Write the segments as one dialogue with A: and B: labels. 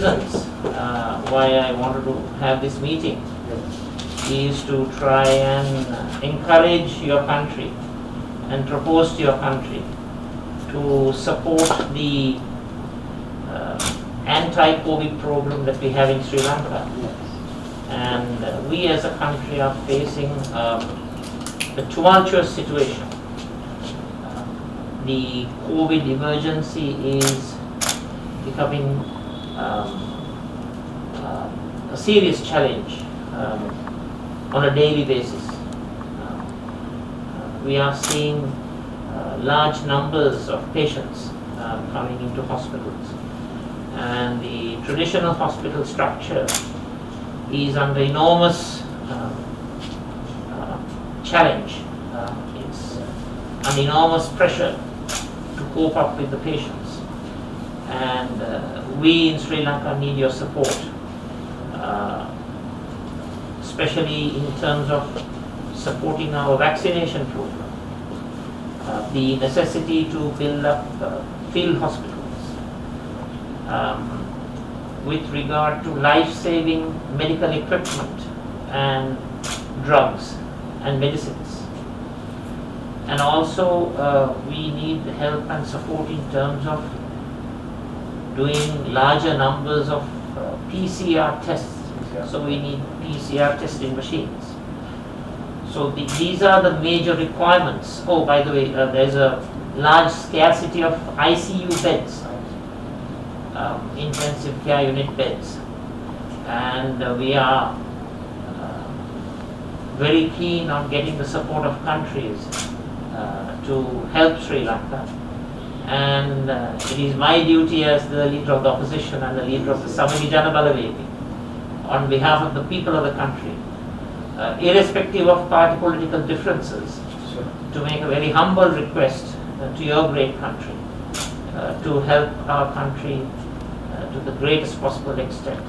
A: reasons why I wanted to have this meeting is to try and encourage your country and propose to your country to support the anti-COVID program that we have in Sri Lanka. And we as a country are facing a tumultuous situation. The COVID emergency is becoming a serious challenge on a daily basis. We are seeing large numbers of patients coming into hospitals, and the traditional hospital structure is under enormous challenge. It's an enormous pressure to cope up with the patients, and we in Sri Lanka need your support, especially in terms of supporting our vaccination program, the necessity to build up field hospitals, with regard to life-saving medical equipment and drugs and medicines. And also we need help and support in terms of doing larger numbers of PCR tests. So we need PCR testing machines. So these are the major requirements. Oh, by the way, there's a large scarcity of ICU beds, intensive care unit beds, and we are very keen on getting the support of countries to help Sri Lanka. And it is my duty as the leader of the opposition and the leader of the Samagi Jana Balawegi, on behalf of the people of the country, irrespective of party political differences, to make a very humble request to your great country to help our country to the greatest possible extent.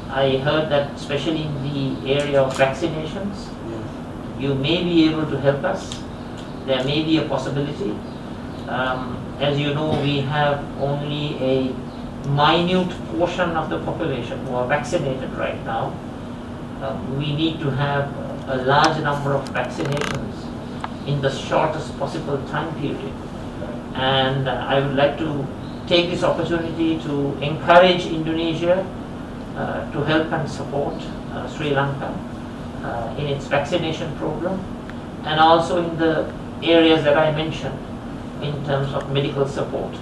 A: I heard that especially in the area of vaccinations, you may be able to help us. There may be a possibility. As you know, we have only a minute portion of the population who are vaccinated right now. We need to have a large number of vaccinations in the shortest possible time period. And I would like to take this opportunity to encourage Indonesia to help and support Sri Lanka in its vaccination program, and also in the areas that I mentioned in terms of medical support.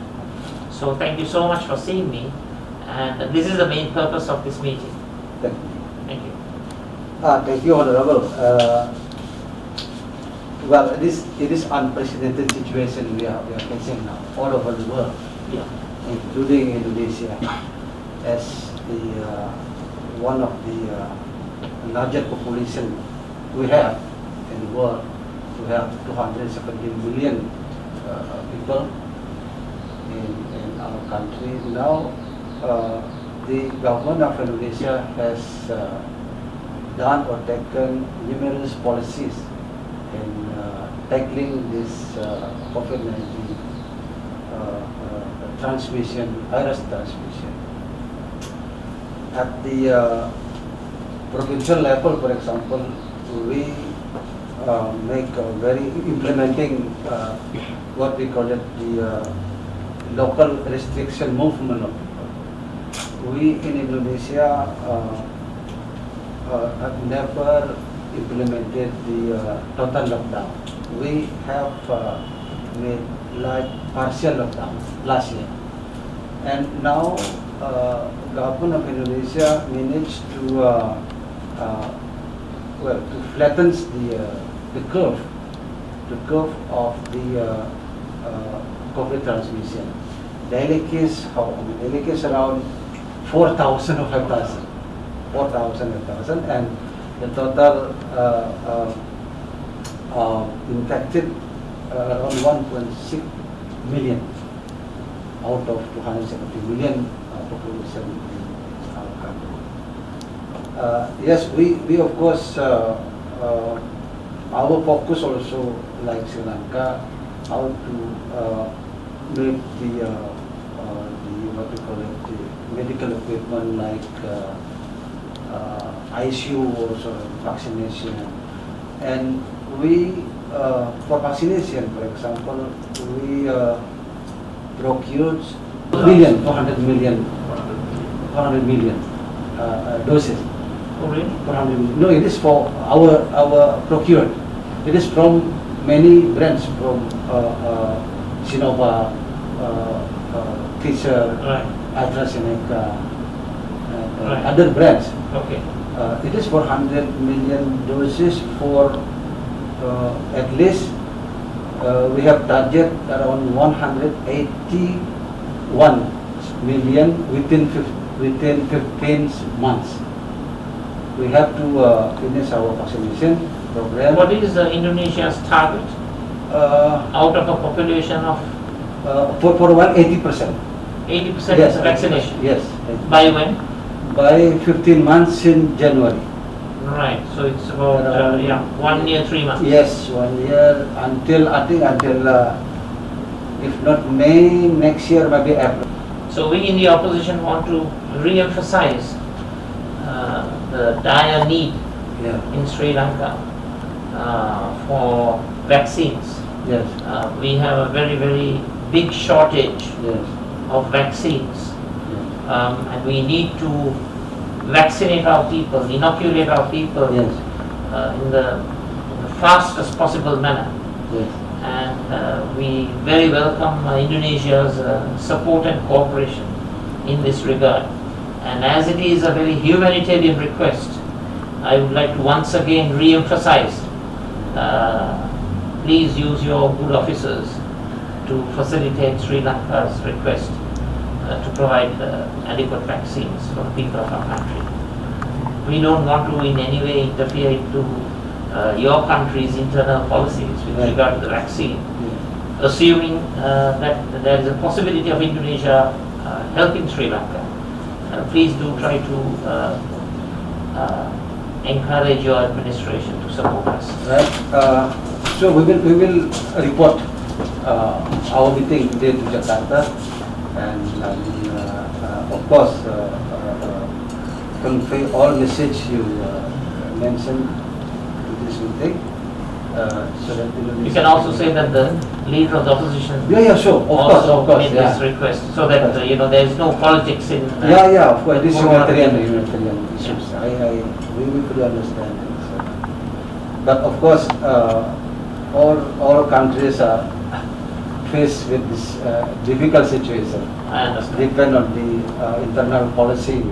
A: So thank you so much for seeing me, and this is the main purpose of this meeting.
B: Thank you.
A: Thank you.
B: Thank you, Honorable. Well, it is unprecedented situation we are facing now all over the world, including Indonesia, as the one of the largest population we have in the world. We have 217 million people in our country. Now, the government of Indonesia has done or taken numerous policies in tackling this COVID-19 virus transmission. At the provincial level, for example, we make implementing what we call it the local restriction movement of people. We in Indonesia have never implemented the total lockdown. We have made like partial lockdown last year, and now government of Indonesia managed to to flatten the curve of the COVID transmission. Daily case around 4,000 or 5,000. 4,000, and the total infected around 1.6 million out of 270 million population in our country. Yes, we of course, our focus also, like Sri Lanka, how to make the what we call it, the medical equipment like ICU also vaccination, and we for vaccination, for example, we procured 400 million doses.
A: Oh, really?
B: 400 million. No, it is for our procured. It is from many brands, from Sinova, Pfizer,
A: Right.
B: AstraZeneca,
A: Right.
B: other brands.
A: Okay.
B: It is 400 million doses for at least we have target around 181 million within 15 months. We have to finish our vaccination program.
A: What is Indonesia's target out of a population of
B: For 180%.
A: 80%
B: Yes,
A: vaccination?
B: Yes.
A: By when?
B: By 15 months in January.
A: Right, so it's about 1 year, 3 months.
B: Yes, 1 year until I think until if not May next year, maybe April.
A: So we in the opposition want to re-emphasize the dire need
B: Yeah.
A: in Sri Lanka for vaccines.
B: Yes.
A: We have a very, very big shortage
B: Yes.
A: of vaccines,
B: Yes.
A: and we need to vaccinate our people, inoculate our people
B: Yes.
A: in the fastest possible manner.
B: Yes.
A: And we very welcome Indonesia's support and cooperation in this regard. And as it is a very humanitarian request, I would like to once again re-emphasize, please use your good officers to facilitate Sri Lanka's request to provide adequate vaccines for the people of our country. We don't want to in any way interfere into your country's internal policies with
B: Right.
A: regard to the vaccine.
B: Yeah.
A: Assuming that there is a possibility of Indonesia helping Sri Lanka, please do try to encourage your administration to support us.
B: Right. So we will report our meeting today to Jakarta, and of course convey all message you mentioned to this meeting, so that
A: You can also say that the leader of the opposition
B: sure, of
A: also
B: course,
A: made this request, so that there is no politics in.
B: of course, this
A: Ngurah.
B: humanitarian issues. We fully understand it. So. But of course, all countries are faced with this difficult situation.
A: I understand.
B: Depend on the internal policy.